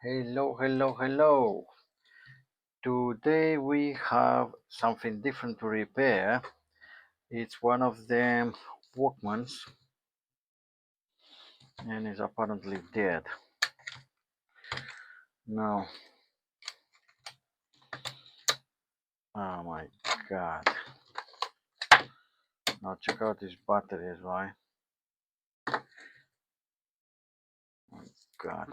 Hello, hello, hello. Today we have something different to repair. It's one of them Walkmans and is apparently dead. Now, oh my god. Now check out these batteries, right? Oh god.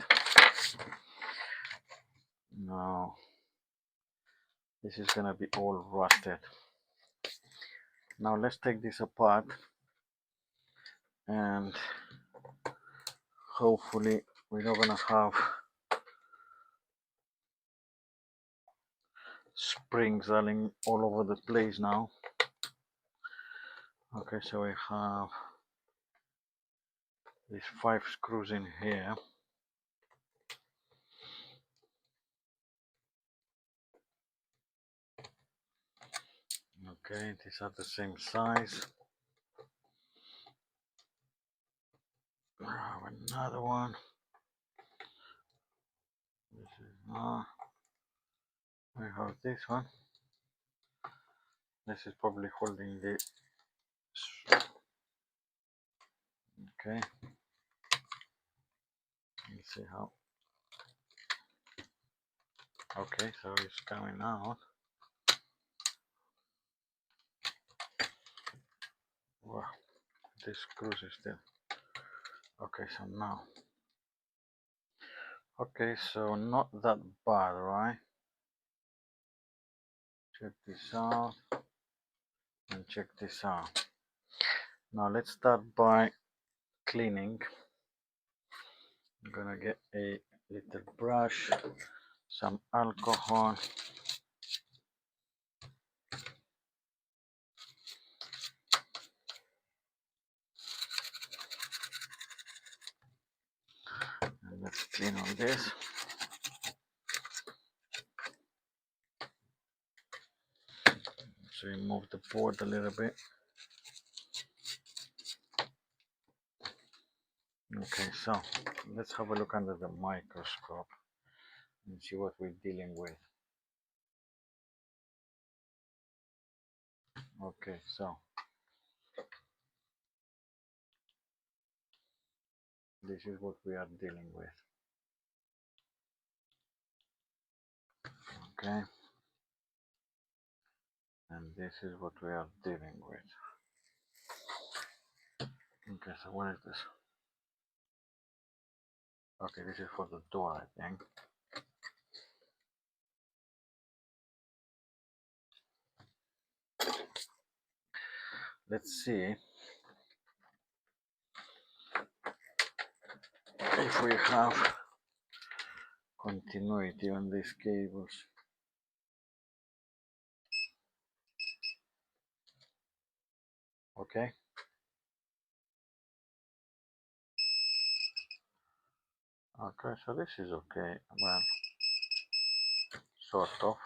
Now, this is gonna be all rusted. Now let's take this apart and hopefully we're not gonna have springs running all over the place now. Okay, so we have these 5 screws in here. Okay, these are the same size. I have another one. This is not. I have this one. This is probably holding the. Okay. Let's see how. Okay, so it's coming out. Wow, this screws is still. Okay, so now. Okay, so not that bad, right? Check this out and check this out. Now let's start by cleaning. I'm gonna get a little brush, some alcohol. And let's clean on this. So remove the board a little bit. Okay, so let's have a look under the microscope and see what we're dealing with. Okay, so this is what we are dealing with. Okay, and this is what we are dealing with. Okay, so what is this? Okay, this is for the door, I think. Let's see if we have continuity on these cables. Okay. Okay, so this is okay. Well, sort of.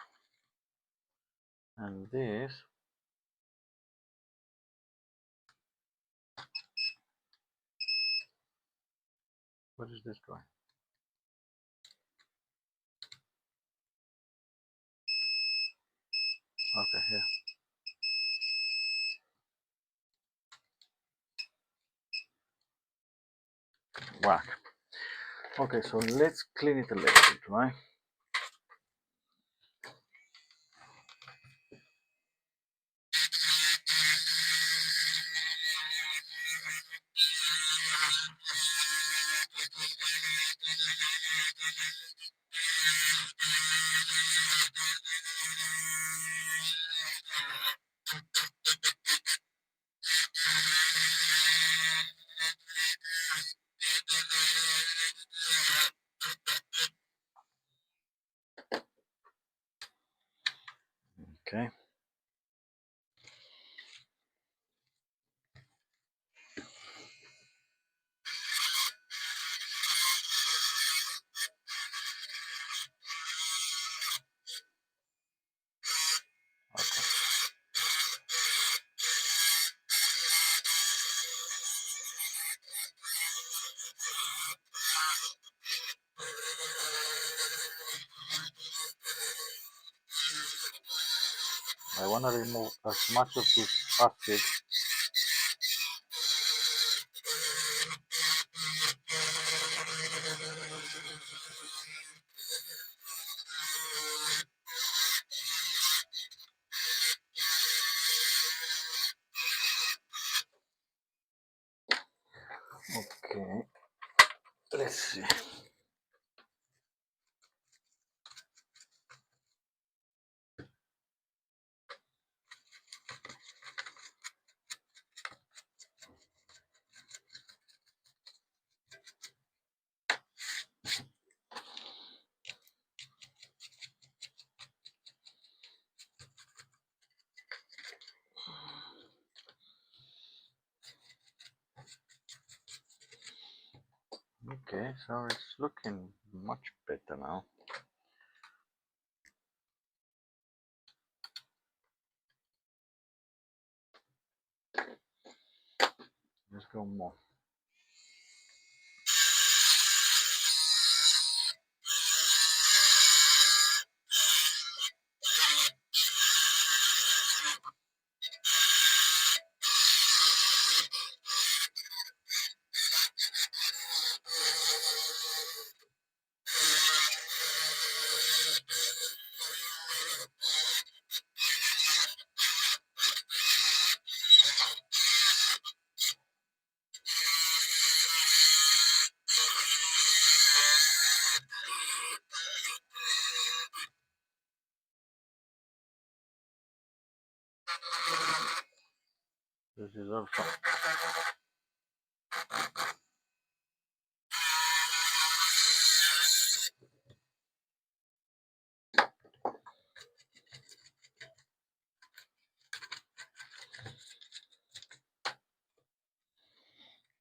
And this, where is this going? Okay, here. Whack. Okay, so let's clean it a little bit, right? Okay. I want to remove as much of this acid. Okay, let's see. Okay, so it's looking much better now. Let's go more. This is also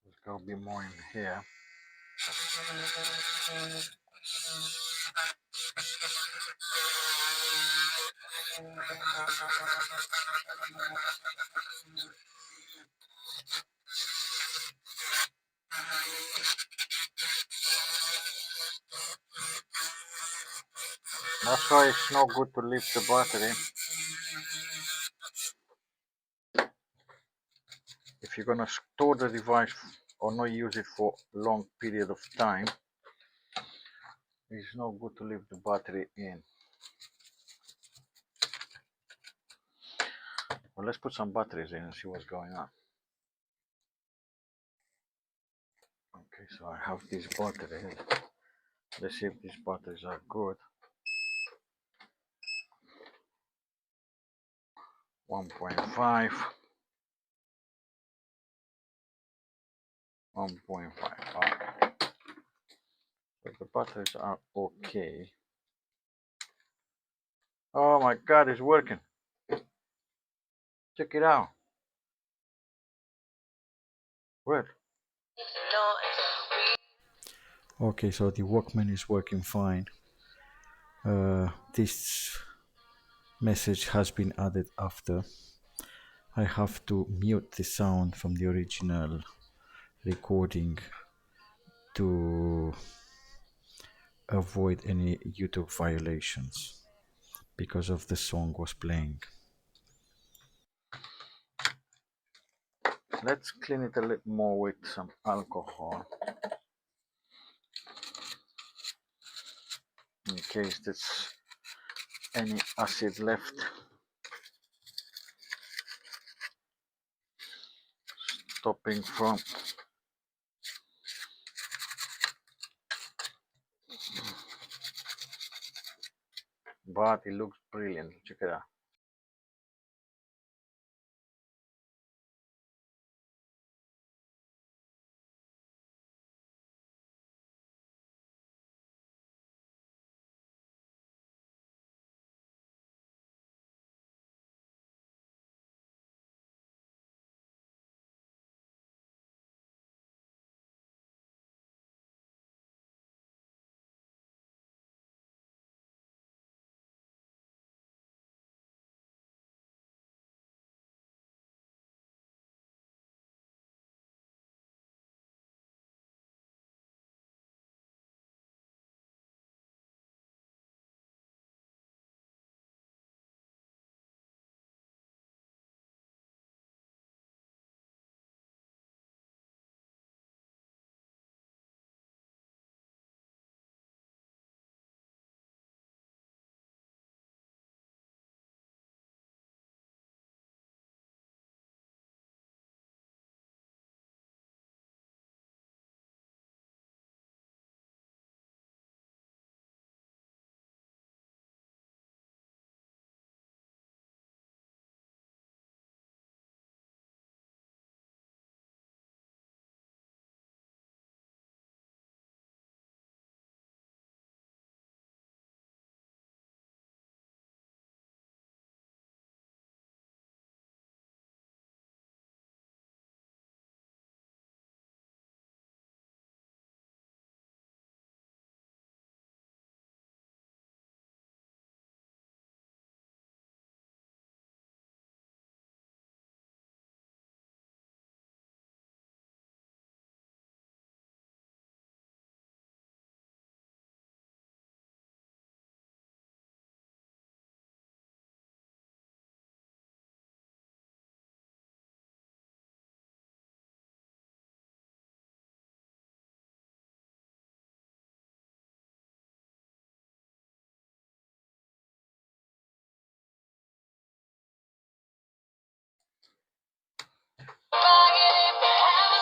there's gonna be more in here. That's why it's not good to leave the battery. If you're gonna store the device or not use it for a long period of time, it's not good to leave the battery in. Well, let's put some batteries in and see what's going on. Okay, so I have these batteries. Let's see if these batteries are good. 1.5, 1.5. Okay. So the batteries are okay. Oh my god, it's working. Check it out. Where? Okay, so the Walkman is working fine. This message has been added after. I have to mute the sound from the original recording to avoid any YouTube violations because of the song was playing. Let's clean it a little more with some alcohol in case there's any acid left. Stopping from but it looks brilliant. Check it out.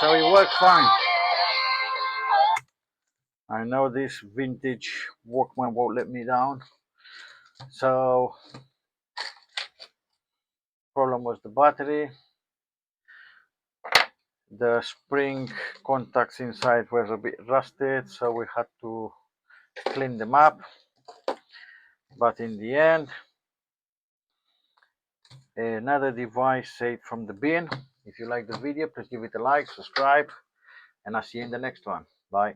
so it works fine. I know this vintage Walkman won't let me down. So problem was the battery. The spring contacts inside were a bit rusted, so we had to clean them up. But in the end, another device saved from the bin. If you like the video, please give it a like, subscribe, and I'll see you in the next one. Bye.